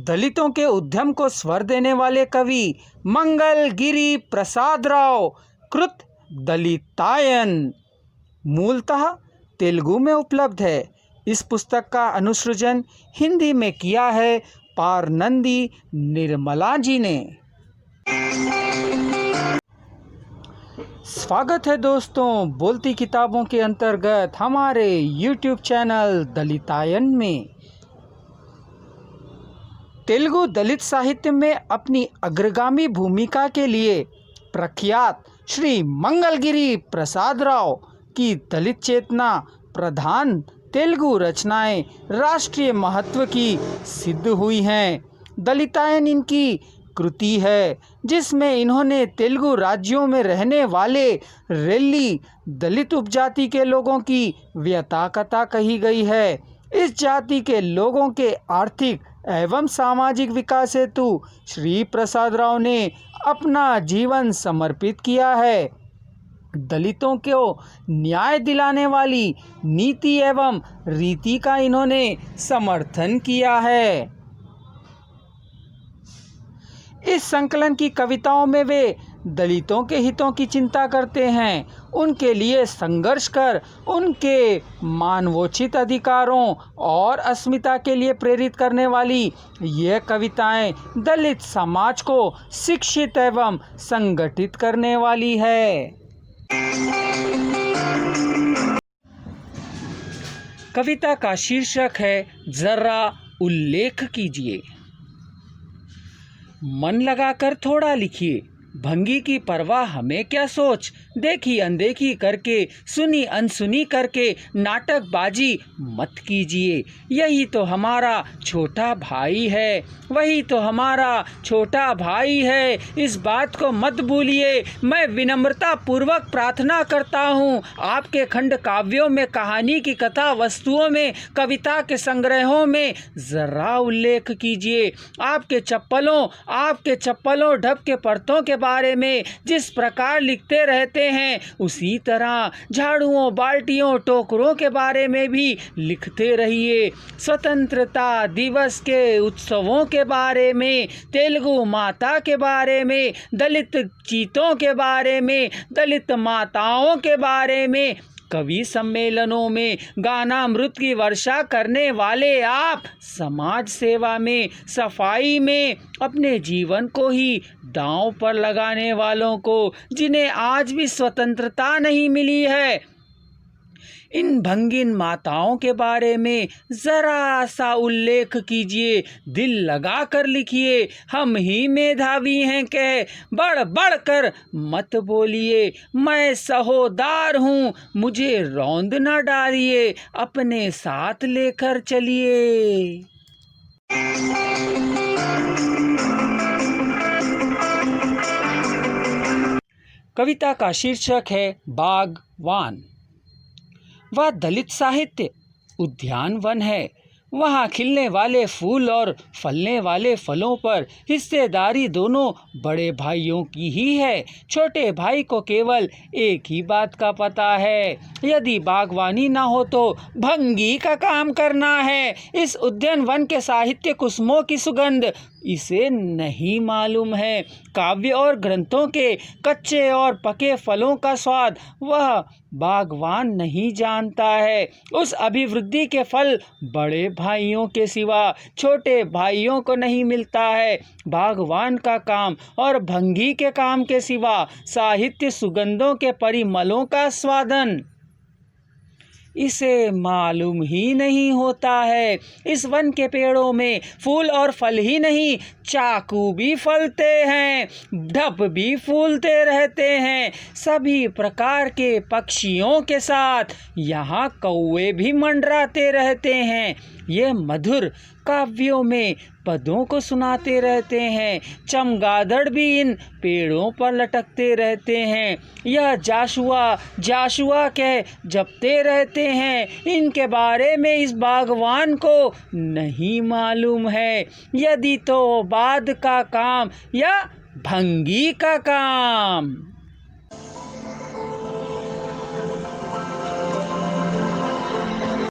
दलितों के उद्यम को स्वर देने वाले कवि मंगलगिरी प्रसाद राव कृत दलितायन मूलतः तेलुगु में उपलब्ध है। इस पुस्तक का अनुसृजन हिंदी में किया है पारनंदी निर्मला जी ने। स्वागत है दोस्तों बोलती किताबों के अंतर्गत हमारे YouTube चैनल दलितायन में। तेलुगु दलित साहित्य में अपनी अग्रगामी भूमिका के लिए प्रख्यात श्री मंगलगिरी प्रसाद राव की दलित चेतना प्रधान तेलुगु रचनाएं राष्ट्रीय महत्व की सिद्ध हुई हैं। दलितायन इनकी कृति है जिसमें इन्होंने तेलुगु राज्यों में रहने वाले रेल्ली दलित उपजाति के लोगों की व्यथा कथा कही गई है। इस जाति के लोगों के आर्थिक एवं सामाजिक विकास हेतु श्री प्रसाद राव ने अपना जीवन समर्पित किया है। दलितों को न्याय दिलाने वाली नीति एवं रीति का इन्होंने समर्थन किया है। इस संकलन की कविताओं में वे दलितों के हितों की चिंता करते हैं, उनके लिए संघर्ष कर उनके मानवोचित अधिकारों और अस्मिता के लिए प्रेरित करने वाली ये कविताएं दलित समाज को शिक्षित एवं संगठित करने वाली है। कविता का शीर्षक है जरा उल्लेख कीजिए। मन लगाकर थोड़ा लिखिए, भंगी की परवाह हमें क्या सोच, देखी अनदेखी करके सुनी अनसुनी करके नाटकबाजी मत कीजिए। यही तो हमारा छोटा भाई है, वही तो हमारा छोटा भाई है, इस बात को मत भूलिए। मैं विनम्रता पूर्वक प्रार्थना करता हूँ, आपके खंड काव्यों में, कहानी की कथा वस्तुओं में, कविता के संग्रहों में जरा उल्लेख कीजिए। आपके चप्पलों ढब के परतों के बारे में जिस प्रकार लिखते रहते हैं उसी तरह झाड़ुओं बाल्टियों टोकरों के बारे में भी लिखते रहिए। स्वतंत्रता दिवस के उत्सवों के बारे में, तेलुगु माता के बारे में, दलित चीतों के बारे में, दलित माताओं के बारे में, कवि सम्मेलनों में गानामृत की वर्षा करने वाले आप, समाज सेवा में, सफाई में अपने जीवन को ही दांव पर लगाने वालों को, जिन्हें आज भी स्वतंत्रता नहीं मिली है, इन भंगिन माताओं के बारे में जरा सा उल्लेख कीजिए। दिल लगा कर लिखिए, हम ही मेधावी हैं कह बढ़ बढ़ कर मत बोलिए। मैं सहोदार हूँ, मुझे रौंद न डालिए, अपने साथ लेकर चलिए। कविता का शीर्षक है बागवान। वह दलित साहित्य उद्यानवन है, वहाँ खिलने वाले फूल और फलने वाले फलों पर हिस्सेदारी दोनों बड़े भाइयों की ही है। छोटे भाई को केवल एक ही बात का पता है, यदि बागवानी ना हो तो भंगी का काम करना है। इस उद्यानवन के साहित्य कुसुमों की सुगंध इसे नहीं मालूम है। काव्य और ग्रंथों के कच्चे और पके फलों का स्वाद वह बागवान नहीं जानता है। उस अभिवृद्धि के फल बड़े भाइयों के सिवा छोटे भाइयों को नहीं मिलता है। बागवान का काम और भंगी के काम के सिवा साहित्य सुगंधों के परिमलों का स्वादन इसे मालूम ही नहीं होता है। इस वन के पेड़ों में फूल और फल ही नहीं, चाकू भी फलते हैं, ढब भी फूलते रहते हैं। सभी प्रकार के पक्षियों के साथ यहाँ कौवे भी मंडराते रहते हैं। ये मधुर काव्यों में पदों को सुनाते रहते हैं। चमगादड़ भी इन पेड़ों पर लटकते रहते हैं। यह जाशुआ कह जपते रहते हैं। इनके बारे में इस बागवान को नहीं मालूम है, यदि तो बाद का काम या भंगी का काम।